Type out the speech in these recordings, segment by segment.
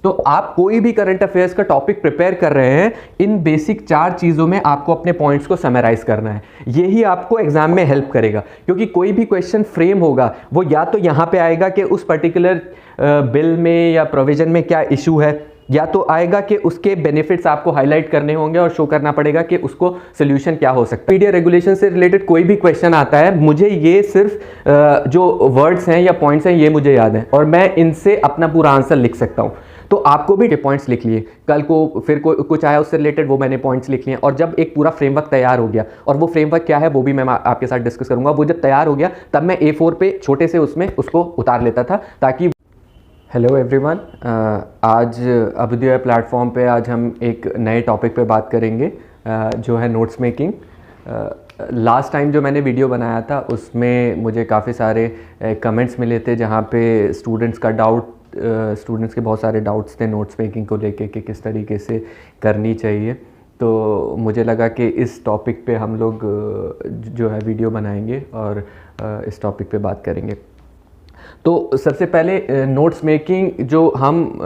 तो आप कोई भी करंट अफेयर्स का टॉपिक प्रिपेयर कर रहे हैं, इन बेसिक 4 चीज़ों में आपको अपने पॉइंट्स को समराइज करना है। यही आपको एग्जाम में हेल्प करेगा, क्योंकि कोई भी क्वेश्चन फ्रेम होगा वो या तो यहाँ पे आएगा कि उस पर्टिकुलर बिल में या प्रोविजन में क्या इशू है, या तो आएगा कि उसके बेनिफिट्स आपको हाईलाइट करने होंगे और शो करना पड़ेगा कि उसको सोल्यूशन क्या हो सकता है। मीडिया रेगुलेशन से रिलेटेड कोई भी क्वेश्चन आता है, मुझे ये सिर्फ जो वर्ड्स हैं या पॉइंट्स हैं ये मुझे याद हैं और मैं इनसे अपना पूरा आंसर लिख सकता हूँ। तो आपको भी पॉइंट्स लिख लिए, कल को फिर कुछ आया उससे रिलेटेड वो मैंने पॉइंट्स लिख लिए, और जब एक पूरा फ्रेमवर्क तैयार हो गया, और वो फ्रेमवर्क क्या है वो भी मैं आपके साथ डिस्कस करूंगा, वो जब तैयार हो गया तब मैं A4 पे छोटे से उसमें उसको उतार लेता था ताकि। हेलो एवरीवन, आज अभ्युदय प्लेटफॉर्म पे आज हम एक नए टॉपिक पे बात करेंगे जो है नोट्स मेकिंग। लास्ट टाइम जो मैंने वीडियो बनाया था उसमें मुझे काफ़ी सारे कमेंट्स मिले थे जहाँ पे स्टूडेंट्स के बहुत सारे डाउट्स थे नोट्स मेकिंग को लेके कि किस तरीके से करनी चाहिए। तो मुझे लगा कि इस टॉपिक पे हम लोग जो है वीडियो बनाएंगे और इस टॉपिक पे बात करेंगे। तो सबसे पहले नोट्स मेकिंग जो हम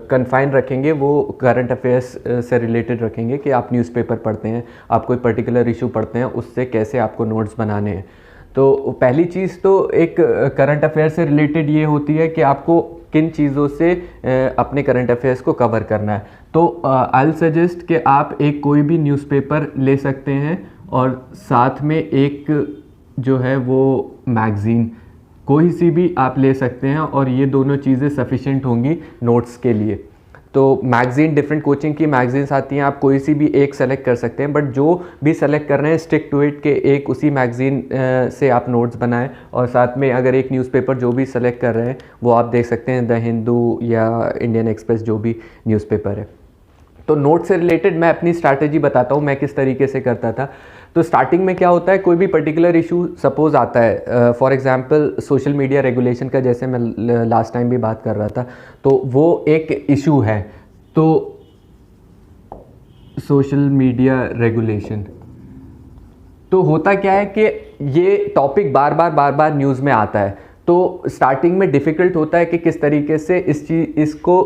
कन्फाइन रखेंगे वो करंट अफेयर्स से रिलेटेड रखेंगे कि आप न्यूज़पेपर पढ़ते हैं, आप कोई पर्टिकुलर इशू पढ़ते हैं, उससे कैसे आपको नोट्स बनाने हैं। तो पहली चीज़ तो एक करंट अफेयर से रिलेटेड ये होती है कि आपको किन चीज़ों से अपने करंट अफेयर्स को कवर करना है। तो आई विल सजेस्ट कि आप एक कोई भी न्यूज़पेपर ले सकते हैं और साथ में एक जो है वो मैगज़ीन कोई सी भी आप ले सकते हैं, और ये दोनों चीज़ें सफिशिएंट होंगी नोट्स के लिए। तो मैगज़ीन, डिफरेंट कोचिंग की मैगज़ीन्स आती हैं, आप कोई सी भी एक सेलेक्ट कर सकते हैं, बट जो भी सेलेक्ट कर रहे हैं स्टिक टू इट के एक उसी मैगज़ीन से आप नोट्स बनाएं। और साथ में अगर एक न्यूज़पेपर जो भी सेलेक्ट कर रहे हैं वो आप देख सकते हैं द हिंदू या इंडियन एक्सप्रेस, जो भी न्यूज़पेपर है। तो नोट से रिलेटेड मैं अपनी स्ट्रैटेजी बताता हूँ मैं किस तरीके से करता था। तो स्टार्टिंग में क्या होता है, कोई भी पर्टिकुलर इशू सपोज आता है, for example social media regulation का, जैसे मैं लास्ट टाइम भी बात कर रहा था, तो वो एक इशू है। तो सोशल मीडिया रेगुलेशन, तो होता क्या है कि ये टॉपिक बार बार न्यूज़ में आता है। तो स्टार्टिंग में डिफ़िकल्ट होता है कि किस तरीके से इसको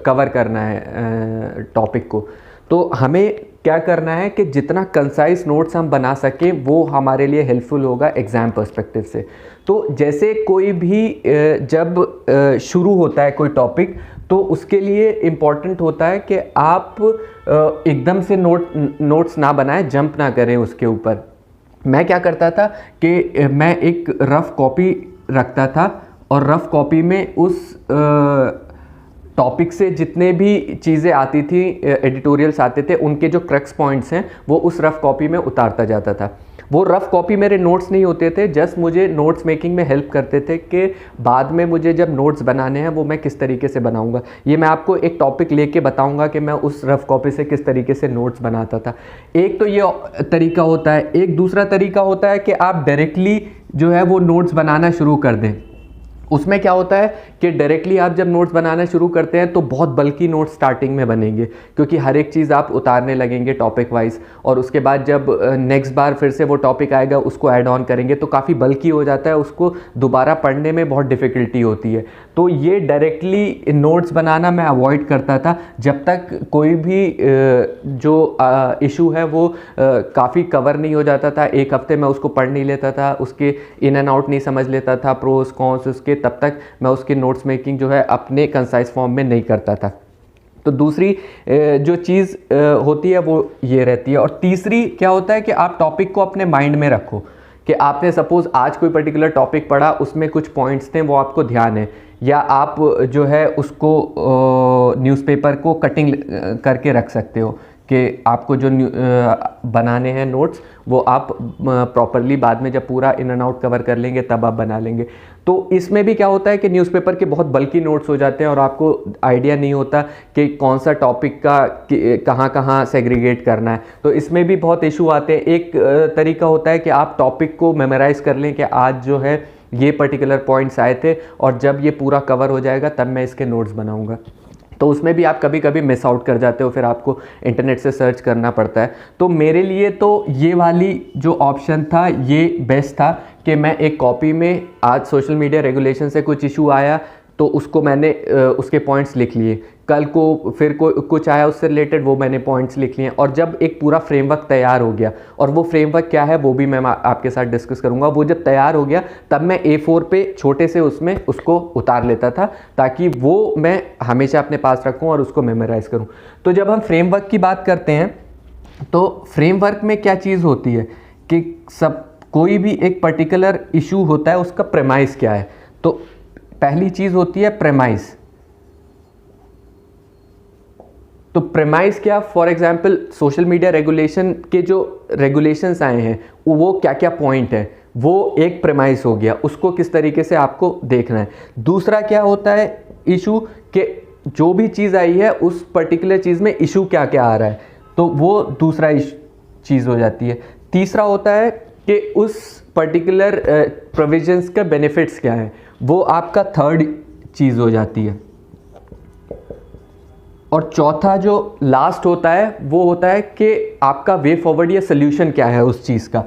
कवर करना है टॉपिक को। तो हमें क्या करना है कि जितना कंसाइज नोट्स हम बना सकें वो हमारे लिए हेल्पफुल होगा एग्ज़ाम पर्सपेक्टिव से। तो जैसे कोई भी जब शुरू होता है कोई टॉपिक, तो उसके लिए इम्पॉर्टेंट होता है कि आप एकदम से नोट्स ना बनाएं, जंप ना करें उसके ऊपर। मैं क्या करता था कि मैं एक रफ़ कॉपी रखता था और रफ़ कॉपी में उस टॉपिक से जितने भी चीज़ें आती थी, एडिटोरियल्स आते थे, उनके जो क्रक्स पॉइंट्स हैं वो उस रफ़ कॉपी में उतारता जाता था। वो रफ़ कॉपी मेरे नोट्स नहीं होते थे, जस्ट मुझे नोट्स मेकिंग में हेल्प करते थे कि बाद में मुझे जब नोट्स बनाने हैं वो मैं किस तरीके से बनाऊंगा। ये मैं आपको एक टॉपिक लेके बताऊंगा कि मैं उस रफ़ कॉपी से किस तरीके से नोट्स बनाता था। एक तो ये तरीका होता है। एक दूसरा तरीका होता है कि आप डायरेक्टली जो है वो नोट्स बनाना शुरू कर दें। उसमें क्या होता है कि डायरेक्टली आप जब नोट्स बनाना शुरू करते हैं तो बहुत बल्कि नोट्स स्टार्टिंग में बनेंगे, क्योंकि हर एक चीज़ आप उतारने लगेंगे टॉपिक वाइज, और उसके बाद जब नेक्स्ट बार फिर से वो टॉपिक आएगा उसको ऐड ऑन करेंगे तो काफ़ी बल्कि हो जाता है, उसको दोबारा पढ़ने में बहुत डिफ़िकल्टी होती है। तो ये डायरेक्टली नोट्स बनाना मैं अवॉइड करता था जब तक कोई भी जो इशू है वो काफ़ी कवर नहीं हो जाता था। एक हफ्ते में उसको पढ़ नहीं लेता था, उसके इन एंड आउट नहीं समझ लेता था, प्रोस कॉन्स उसके, तब तक मैं उसकी नोट्स मेकिंग जो है अपने कंसाइज फॉर्म में नहीं करता था। तो दूसरी जो चीज़ होती है वो ये रहती है। और तीसरी क्या होता है कि आप टॉपिक को अपने माइंड में रखो कि आपने सपोज़ आज कोई पर्टिकुलर टॉपिक पढ़ा, उसमें कुछ पॉइंट्स थे वो आपको ध्यान है, या आप जो है उसको न्यूज़पेपर को कटिंग करके रख सकते हो कि आपको जो बनाने हैं नोट्स वो आप प्रॉपरली बाद में जब पूरा इन एंड आउट कवर कर लेंगे तब आप बना लेंगे। तो इसमें भी क्या होता है कि न्यूज़पेपर के बहुत बल्कि नोट्स हो जाते हैं और आपको आइडिया नहीं होता कि कौन सा टॉपिक का कहाँ कहाँ सेग्रीगेट करना है। तो इसमें भी बहुत इशू आते हैं। एक तरीका होता है कि आप टॉपिक को मेमोराइज़ कर लें कि आज जो है ये पर्टिकुलर पॉइंट्स आए थे और जब ये पूरा कवर हो जाएगा तब मैं इसके नोट्स बनाऊँगा। तो उसमें भी आप कभी कभी मिस आउट कर जाते हो, फिर आपको इंटरनेट से सर्च करना पड़ता है। तो मेरे लिए तो ये वाली जो ऑप्शन था ये बेस्ट था कि मैं एक कॉपी में, आज सोशल मीडिया रेगुलेशन से कुछ इशू आया तो उसको मैंने उसके पॉइंट्स लिख लिए, कल को फिर कुछ आया उससे रिलेटेड, वो मैंने पॉइंट्स लिख लिए। और जब एक पूरा फ्रेमवर्क तैयार हो गया, और वो फ्रेमवर्क क्या है वो भी मैं आपके साथ डिस्कस करूंगा, वो जब तैयार हो गया तब मैं A4 पे छोटे से उसमें उसको उतार लेता था, ताकि वो मैं हमेशा अपने पास रखूं और उसको मेमोराइज़ करूं। तो जब हम फ्रेमवर्क की बात करते हैं तो फ्रेमवर्क में क्या चीज़ होती है कि कोई भी एक पर्टिकुलर इशू होता है, उसका प्रेमाइस क्या है। तो पहली चीज़ होती है प्रेमाइस। तो प्रेमाइस क्या, for example social media regulation के जो रेगुलेशंस आए हैं वो क्या क्या पॉइंट है, वो एक प्रेमाइस हो गया, उसको किस तरीके से आपको देखना है। दूसरा क्या होता है इशू, कि जो भी चीज़ आई है उस पर्टिकुलर चीज़ में इशू क्या क्या आ रहा है, तो वो दूसरा चीज़ हो जाती है। तीसरा होता है कि उस पर्टिकुलर प्रोविजंस का बेनिफिट्स क्या है, वो आपका थर्ड चीज़ हो जाती है। और चौथा जो लास्ट होता है वो होता है कि आपका वे फॉरवर्ड या सोल्यूशन क्या है उस चीज़ का,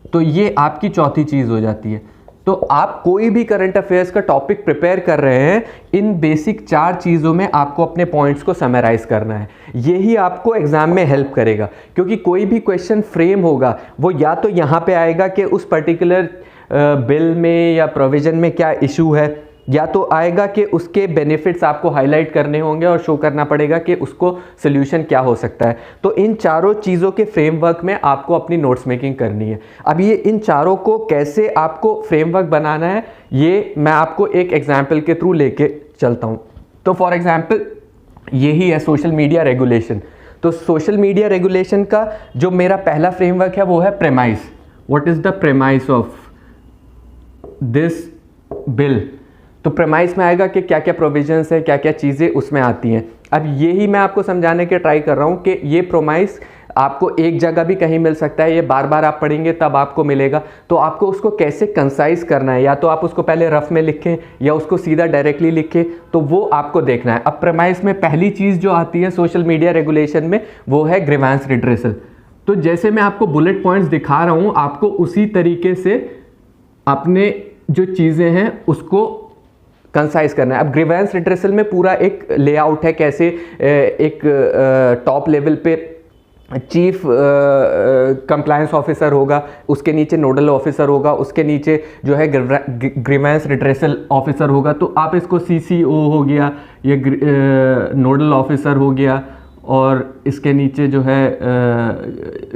तो ये आपकी चौथी चीज़ हो जाती है। तो आप कोई भी करंट अफेयर्स का टॉपिक प्रिपेयर कर रहे हैं, इन बेसिक 4 चीज़ों में आपको अपने पॉइंट्स को समराइज़ करना है। यही आपको एग्ज़ाम में हेल्प करेगा, क्योंकि कोई भी क्वेश्चन फ्रेम होगा वो या तो यहाँ पे आएगा कि उस पर्टिकुलर बिल में या प्रोविज़न में क्या इशू है, या तो आएगा कि उसके बेनिफिट्स आपको हाईलाइट करने होंगे और शो करना पड़ेगा कि उसको सोल्यूशन क्या हो सकता है। तो इन चारों चीज़ों के फ्रेमवर्क में आपको अपनी नोट्स मेकिंग करनी है। अब ये इन चारों को कैसे आपको फ्रेमवर्क बनाना है, ये मैं आपको एक एग्जाम्पल के थ्रू लेके चलता हूँ। तो फॉर एग्जाम्पल यही है सोशल मीडिया रेगुलेशन। तो सोशल मीडिया रेगुलेशन का जो मेरा पहला फ्रेमवर्क है वो है premise. What is the premise of this bill. तो प्रेमाइस में आएगा कि क्या क्या प्रोविजंस है, क्या क्या चीज़ें उसमें आती हैं। अब यही मैं आपको समझाने के ट्राई कर रहा हूँ कि ये प्रोमाइस आपको एक जगह भी कहीं मिल सकता है, ये बार बार आप पढ़ेंगे तब आपको मिलेगा। तो आपको उसको कैसे कंसाइज करना है, या तो आप उसको पहले रफ में लिखें या उसको सीधा डायरेक्टली लिखें, तो वो आपको देखना है। अब प्रेमाइस में पहली चीज़ जो आती है सोशल मीडिया रेगुलेशन में वो है ग्रीवेंस रिड्रेसल। तो जैसे मैं आपको बुलेट पॉइंट्स दिखा रहा हूँ, आपको उसी तरीके से अपने जो चीज़ें हैं उसको कंसाइज करना है। अब ग्रीवेंस रिड्रेसल में पूरा एक लेआउट है, कैसे एक टॉप लेवल पे चीफ कंप्लायंस ऑफिसर होगा, उसके नीचे नोडल ऑफिसर होगा, उसके नीचे जो है ग्रीवेंस रिड्रेसल ऑफिसर होगा। तो आप इसको CCO हो गया, ये नोडल ऑफिसर हो गया, और इसके नीचे जो है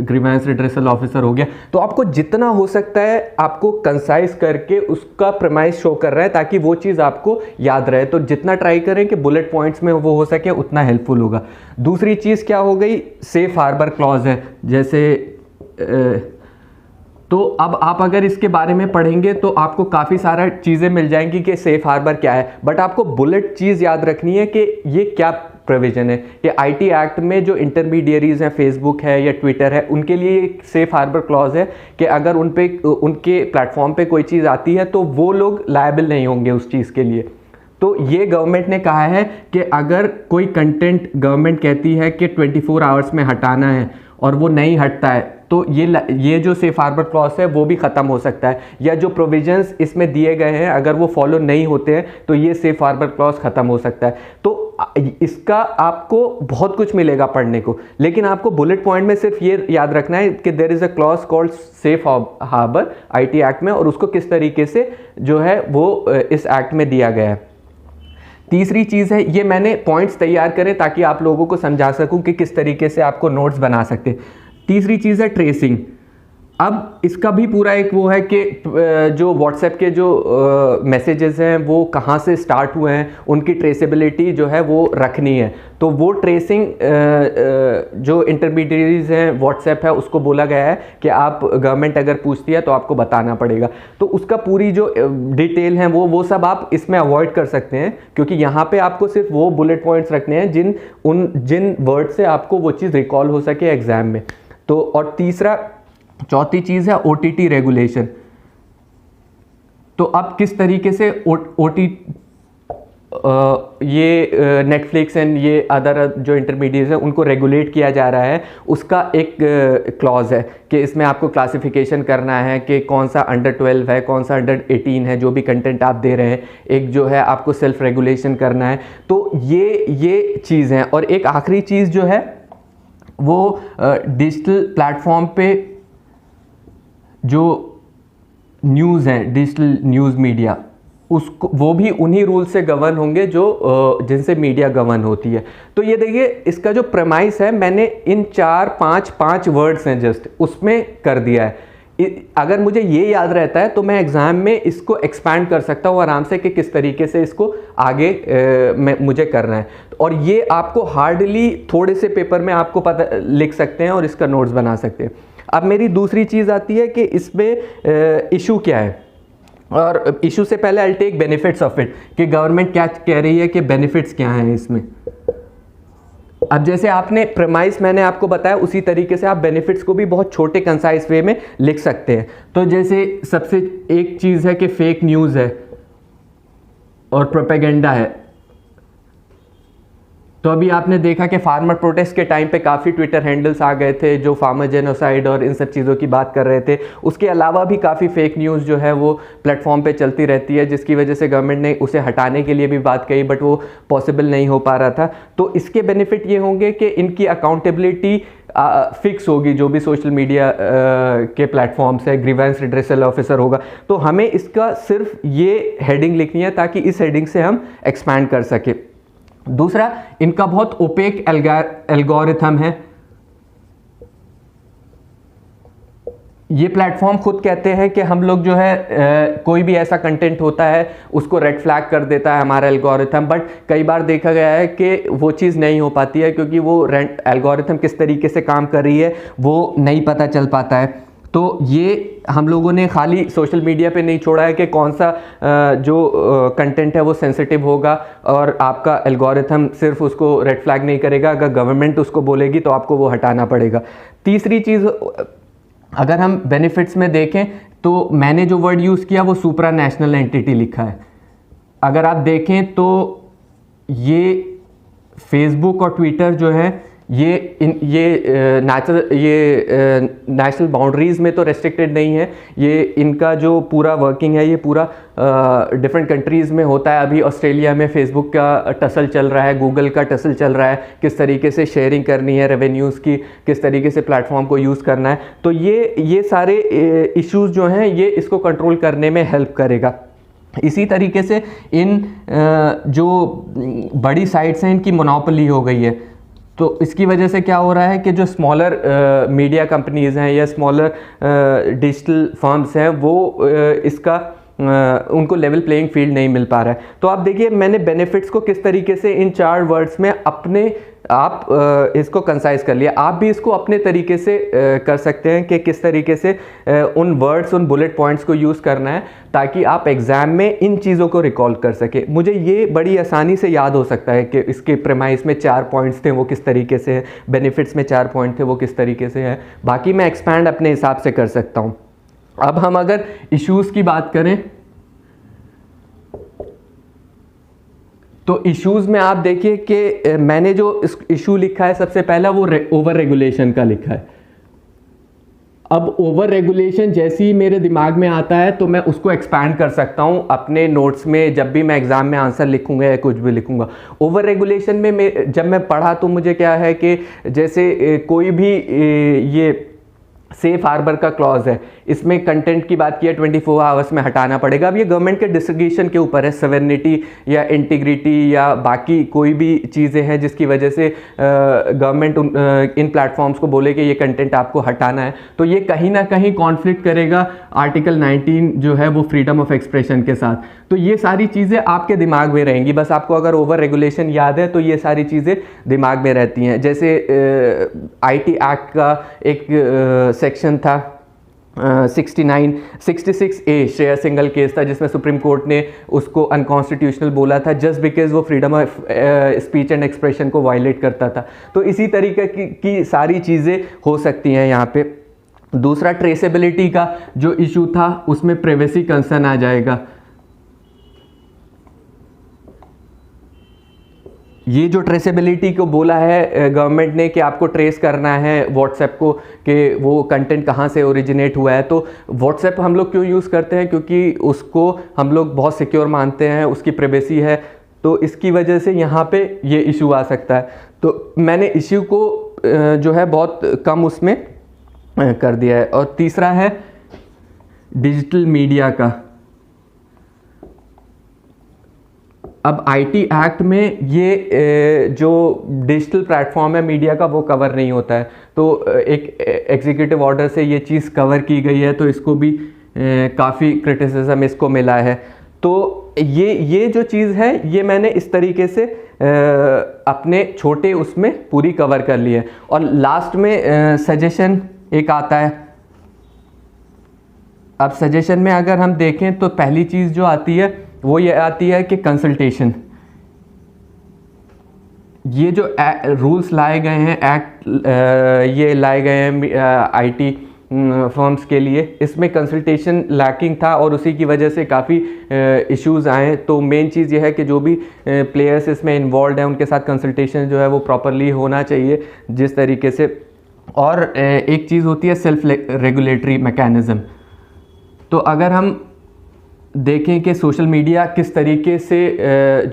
ग्रीवेंस रिड्रेसल ऑफिसर हो गया। तो आपको जितना हो सकता है आपको कंसाइज करके उसका प्रेमाइस शो कर रहा है, ताकि वो चीज़ आपको याद रहे। तो जितना ट्राई करें कि बुलेट पॉइंट्स में वो हो सके उतना हेल्पफुल होगा। दूसरी चीज़ क्या हो गई, सेफ हार्बर क्लॉज है। जैसे तो अब आप अगर इसके बारे में पढ़ेंगे तो आपको काफ़ी सारा चीज़ें मिल जाएंगी कि सेफ हार्बर क्या है, बट आपको बुलेट चीज़ याद रखनी है कि ये क्या प्रोविजन है। कि IT एक्ट में जो इंटरमीडियरीज हैं, फेसबुक है या ट्विटर है, उनके लिए एक सेफ हार्बर क्लॉज है कि अगर उनके प्लेटफॉर्म पे कोई चीज़ आती है तो वो लोग लायबल नहीं होंगे उस चीज़ के लिए। तो ये गवर्नमेंट ने कहा है कि अगर कोई कंटेंट गवर्नमेंट कहती है कि 24 आवर्स में हटाना है और वो नहीं हटता है, तो ये जो सेफ हार्बर क्लॉज है वो भी ख़त्म हो सकता है, या जो प्रोविजंस इसमें दिए गए हैं अगर वो फॉलो नहीं होते हैं तो ये सेफ हार्बर क्लॉज ख़त्म हो सकता है। तो इसका आपको बहुत कुछ मिलेगा पढ़ने को, लेकिन आपको बुलेट पॉइंट में सिर्फ ये याद रखना है कि there is a clause called safe harbour IT act में, और उसको किस तरीके से जो है वो इस एक्ट में दिया गया है। तीसरी चीज़ है, ये मैंने पॉइंट्स तैयार करें ताकि आप लोगों को समझा सकूं कि किस तरीके से आपको नोट्स बना सकते हैं। तीसरी चीज़ है ट्रेसिंग। अब इसका भी पूरा एक वो है कि जो व्हाट्सएप के जो मैसेजेस हैं वो कहाँ से स्टार्ट हुए हैं, उनकी ट्रेसेबिलिटी जो है वो रखनी है। तो वो ट्रेसिंग जो इंटरमीडियरीज हैं, व्हाट्सएप है, उसको बोला गया है कि आप गवर्नमेंट अगर पूछती है तो आपको बताना पड़ेगा। तो उसका पूरी जो डिटेल है वो सब आप इसमें अवॉइड कर सकते हैं, क्योंकि यहाँ पे आपको सिर्फ वो बुलेट पॉइंट्स रखने हैं जिन वर्ड से आपको वो चीज़ रिकॉल हो सके एग्जाम में। तो और चौथी चीज़ है OTT रेगुलेशन। तो अब किस तरीके से ये नेटफ्लिक्स एंड ये अदर जो इंटरमीडिएट्स हैं उनको रेगुलेट किया जा रहा है, उसका एक क्लॉज है कि इसमें आपको क्लासिफिकेशन करना है कि कौन सा अंडर 12 है, कौन सा अंडर 18 है, जो भी कंटेंट आप दे रहे हैं, एक जो है आपको सेल्फ रेगुलेशन करना है। तो ये चीज़ है। और एक आखिरी चीज़ जो है वो डिजिटल प्लेटफॉर्म पे जो न्यूज़ है, डिजिटल न्यूज़ मीडिया, उसको वो भी उन्हीं रूल से गवर्न होंगे जो जिनसे मीडिया गवर्न होती है। तो ये देखिए इसका जो प्रमाइस है मैंने इन 4-5 वर्ड्स हैं जस्ट उसमें कर दिया है। अगर मुझे ये याद रहता है तो मैं एग्ज़ाम में इसको एक्सपैंड कर सकता हूँ आराम से कि किस तरीके से इसको आगे मुझे करना है। और ये आपको हार्डली थोड़े से पेपर में आपको पता लिख सकते हैं और इसका नोट्स बना सकते हैं। अब मेरी दूसरी चीज़ आती है कि इसमें इशू क्या है, और इशू से पहले I take benefits of it कि गवर्नमेंट क्या कह रही है कि बेनिफिट्स क्या हैं इसमें। अब जैसे आपने प्रेमाइस मैंने आपको बताया उसी तरीके से आप बेनिफिट्स को भी बहुत छोटे कंसाइज वे में लिख सकते हैं। तो जैसे सबसे एक चीज़ है कि फेक न्यूज़ है और प्रोपेगेंडा है। तो अभी आपने देखा कि फार्मर प्रोटेस्ट के टाइम पे काफ़ी ट्विटर हैंडल्स आ गए थे जो फार्मर जेनोसाइड और इन सब चीज़ों की बात कर रहे थे। उसके अलावा भी काफ़ी फेक न्यूज़ जो है वो प्लेटफॉर्म पे चलती रहती है, जिसकी वजह से गवर्नमेंट ने उसे हटाने के लिए भी बात कही, बट वो पॉसिबल नहीं हो पा रहा था। तो इसके बेनिफिट ये होंगे कि इनकी अकाउंटेबिलिटी फिक्स होगी, जो भी सोशल मीडिया के प्लेटफॉर्म्स है, ग्रीवेंस रिड्रेसल ऑफिसर होगा। तो हमें इसका सिर्फ ये हेडिंग लिखनी है ताकि इस हेडिंग से हम एक्सपैंड कर सके। दूसरा, इनका बहुत ओपेक एल्गोरिथम है। ये प्लेटफॉर्म खुद कहते हैं कि हम लोग जो है कोई भी ऐसा कंटेंट होता है उसको रेड फ्लैग कर देता है हमारा एल्गोरिथम, बट कई बार देखा गया है कि वो चीज़ नहीं हो पाती है क्योंकि वो एल्गोरिथम किस तरीके से काम कर रही है वो नहीं पता चल पाता है। तो ये हम लोगों ने खाली सोशल मीडिया पे नहीं छोड़ा है कि कौन सा जो कंटेंट है वो सेंसिटिव होगा और आपका एल्गोरिथम सिर्फ उसको रेड फ्लैग नहीं करेगा, अगर गवर्नमेंट उसको बोलेगी तो आपको वो हटाना पड़ेगा। तीसरी चीज़, अगर हम बेनिफिट्स में देखें तो मैंने जो वर्ड यूज़ किया वो सुप्रा नेशनल एंटिटी लिखा है। अगर आप देखें तो ये फेसबुक और ट्विटर जो है ये नेशनल बाउंड्रीज़ में तो रेस्ट्रिक्टेड नहीं है। ये इनका जो पूरा वर्किंग है ये पूरा डिफरेंट कंट्रीज़ में होता है। अभी ऑस्ट्रेलिया में फेसबुक का टसल चल रहा है, गूगल का टसल चल रहा है, किस तरीके से शेयरिंग करनी है रेवेन्यूज़ की, किस तरीके से प्लेटफॉर्म को यूज़ करना है। तो ये सारे इश्यूज़ जो हैं ये इसको कंट्रोल करने में हेल्प करेगा। इसी तरीके से इन जो बड़ी साइट्स हैं इनकी मोनोपोली हो गई है। तो इसकी वजह से क्या हो रहा है कि जो स्मॉलर मीडिया कंपनीज़ हैं या स्मॉलर डिजिटल फर्म्स हैं वो इसका उनको लेवल प्लेइंग फील्ड नहीं मिल पा रहा है। तो आप देखिए मैंने बेनिफिट्स को किस तरीके से इन 4 वर्ड्स में आप इसको कंसाइज कर लिया। आप भी इसको अपने तरीके से कर सकते हैं कि किस तरीके से उन वर्ड्स, उन बुलेट पॉइंट्स को यूज़ करना है ताकि आप एग्ज़ाम में इन चीज़ों को रिकॉल कर सके। मुझे ये बड़ी आसानी से याद हो सकता है कि इसके प्रेमाइस में 4 पॉइंट्स थे वो किस तरीके से है, बेनिफिट्स में 4 पॉइंट थे वो किस तरीके से है, बाकी मैं एक्सपैंड अपने हिसाब से कर सकता हूँ। अब हम अगर इश्यूज़ की बात करें तो इश्यूज़ में आप देखिए कि मैंने जो इशू लिखा है सबसे पहला वो ओवर रेगुलेशन का लिखा है। अब ओवर रेगुलेशन जैसे ही मेरे दिमाग में आता है तो मैं उसको एक्सपैंड कर सकता हूँ अपने नोट्स में, जब भी मैं एग्ज़ाम में आंसर लिखूंगा या कुछ भी लिखूंगा। ओवर रेगुलेशन में जब मैं पढ़ा तो मुझे क्या है कि जैसे कोई भी ये सेफ हार्बर का क्लॉज है, इसमें कंटेंट की बात की है 24 आवर्स में हटाना पड़ेगा। अब ये गवर्नमेंट के डिस्क्रिप्शन के ऊपर है, सवेरेनिटी या इंटीग्रिटी या बाकी कोई भी चीज़ें हैं जिसकी वजह से गवर्नमेंट इन प्लेटफॉर्म्स को बोले कि ये कंटेंट आपको हटाना है। तो ये कहीं ना कहीं कॉन्फ्लिक्ट करेगा आर्टिकल 19 जो है वो फ्रीडम ऑफ एक्सप्रेशन के साथ। तो ये सारी चीज़ें आपके दिमाग में रहेंगी, बस आपको अगर ओवर रेगुलेशन याद है तो ये सारी चीज़ें दिमाग में रहती हैं। जैसे IT एक्ट का एक सेक्शन था 66A श्रेया सिंगल केस था जिसमें सुप्रीम कोर्ट ने उसको अनकॉन्स्टिट्यूशनल बोला था जस्ट बिकॉज वो freedom of speech and expression को वायलेट करता था। तो इसी तरीके की सारी चीज़ें हो सकती हैं यहाँ पे। दूसरा, ट्रेसेबिलिटी का जो इशू था उसमें प्राइवेसी कंसर्न आ जाएगा। ये जो ट्रेसेबिलिटी को बोला है गवर्नमेंट ने कि आपको ट्रेस करना है व्हाट्सएप को कि वो कंटेंट कहाँ से ओरिजिनेट हुआ है, तो व्हाट्सएप हम लोग क्यों यूज़ करते हैं, क्योंकि उसको हम लोग बहुत सिक्योर मानते हैं, उसकी प्राइवेसी है, तो इसकी वजह से यहाँ पे ये इशू आ सकता है। तो मैंने इशू को जो है बहुत कम उसमें कर दिया है। और तीसरा है डिजिटल मीडिया का। अब आईटी एक्ट में ये जो डिजिटल प्लेटफॉर्म है मीडिया का वो कवर नहीं होता है, तो एक एग्जीक्यूटिव ऑर्डर से ये चीज़ कवर की गई है, तो इसको भी काफ़ी क्रिटिसिज्म इसको मिला है। तो ये जो चीज़ है ये मैंने इस तरीके से अपने छोटे उसमें पूरी कवर कर ली है। और लास्ट में सजेशन एक आता है। अब सजेशन में अगर हम देखें तो पहली चीज़ जो आती है वो ये आती है कि कंसल्टेशन। ये जो रूल्स लाए गए हैं, एक्ट ये लाए गए हैं आईटी फर्म्स के लिए, इसमें कंसल्टेशन लैकिंग था और उसी की वजह से काफ़ी इश्यूज़ आए। तो मेन चीज़ ये है कि जो भी प्लेयर्स इसमें इन्वॉल्व हैं उनके साथ कंसल्टेशन जो है वो प्रॉपरली होना चाहिए जिस तरीके से। और एक चीज़ होती है सेल्फ रेगुलेटरी मैकेनिज़्म। तो अगर हम देखें कि सोशल मीडिया किस तरीके से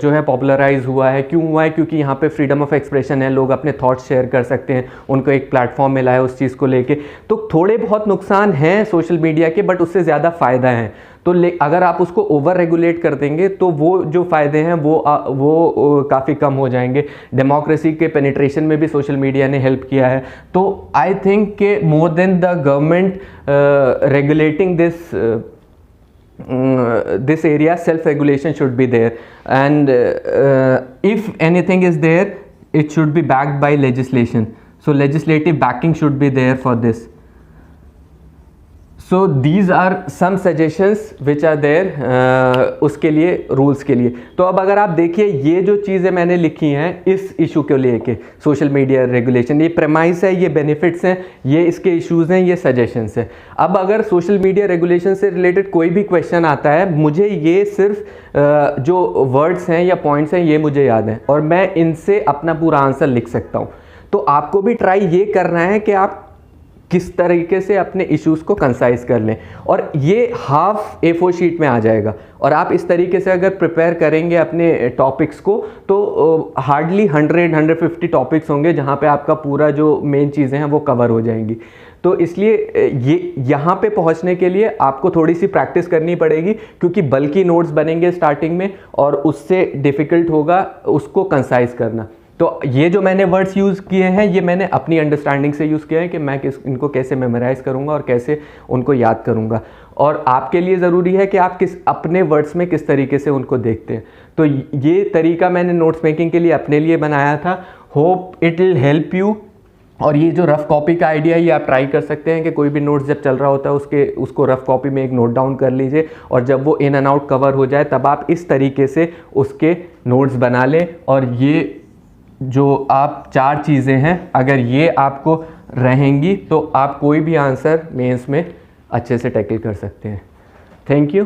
जो है पॉपुलराइज हुआ है, क्यों हुआ है, क्योंकि यहाँ पे फ्रीडम ऑफ एक्सप्रेशन है, लोग अपने थॉट्स शेयर कर सकते हैं, उनको एक प्लेटफॉर्म मिला है उस चीज़ को लेके। तो थोड़े बहुत नुकसान हैं सोशल मीडिया के, बट उससे ज़्यादा फ़ायदा हैं। तो अगर आप उसको ओवर रेगुलेट कर देंगे तो वो जो फ़ायदे हैं वो काफ़ी कम हो जाएंगे। डेमोक्रेसी के पेनिट्रेशन में भी सोशल मीडिया ने हेल्प किया है। तो आई थिंक कि more than the government regulating this area, self-regulation should be there, and if anything is there, it should be backed by legislation. So legislative backing should be there for this. So these are some suggestions which are there उसके लिए, rules के लिए। तो अब अगर आप देखिए ये जो चीज़ें मैंने लिखी हैं इस इशू को लेके, सोशल मीडिया रेगुलेशन, ये प्रेमाइस है, ये बेनिफिट्स हैं, ये इसके इश्यूज़ हैं, ये सजेशंस हैं। अब अगर सोशल मीडिया रेगुलेशन से रिलेटेड कोई भी क्वेश्चन आता है, मुझे ये सिर्फ जो वर्ड्स हैं या पॉइंट्स हैं ये मुझे याद हैं और मैं इनसे अपना पूरा आंसर लिख सकता हूँ। तो आपको भी ट्राई ये करना है कि आप किस तरीके से अपने इश्यूज़ को कंसाइज कर लें, और ये हाफ A4 शीट में आ जाएगा। और आप इस तरीके से अगर प्रिपेयर करेंगे अपने टॉपिक्स को तो हार्डली 100-150 टॉपिक्स होंगे जहाँ पे आपका पूरा जो मेन चीज़ें हैं वो कवर हो जाएंगी। तो इसलिए ये यहाँ पे पहुँचने के लिए आपको थोड़ी सी प्रैक्टिस करनी पड़ेगी, क्योंकि बल्कि नोट्स बनेंगे स्टार्टिंग में और उससे डिफ़िकल्ट होगा उसको कंसाइज करना। तो ये जो मैंने वर्ड्स यूज़ किए हैं ये मैंने अपनी अंडरस्टैंडिंग से यूज़ किया है कि मैं इनको कैसे मेमोराइज़ करूँगा और कैसे उनको याद करूँगा। और आपके लिए ज़रूरी है कि आप अपने वर्ड्स में किस तरीके से उनको देखते हैं। तो ये तरीका मैंने नोट्स मेकिंग के लिए अपने लिए बनाया था। Hope it will help you. और ये जो रफ़ कॉपी का आइडिया है ये आप ट्राई कर सकते हैं कि कोई भी नोट्स जब चल रहा होता है उसको रफ़ कॉपी में एक नोट डाउन कर लीजिए, और जब वो इन एंड आउट कवर हो जाए तब आप इस तरीके से उसके नोट्स बना लें। और ये जो आप 4 चीज़ें हैं अगर ये आपको रहेंगी तो आप कोई भी आंसर मेंस में अच्छे से टैकल कर सकते हैं। Thank you.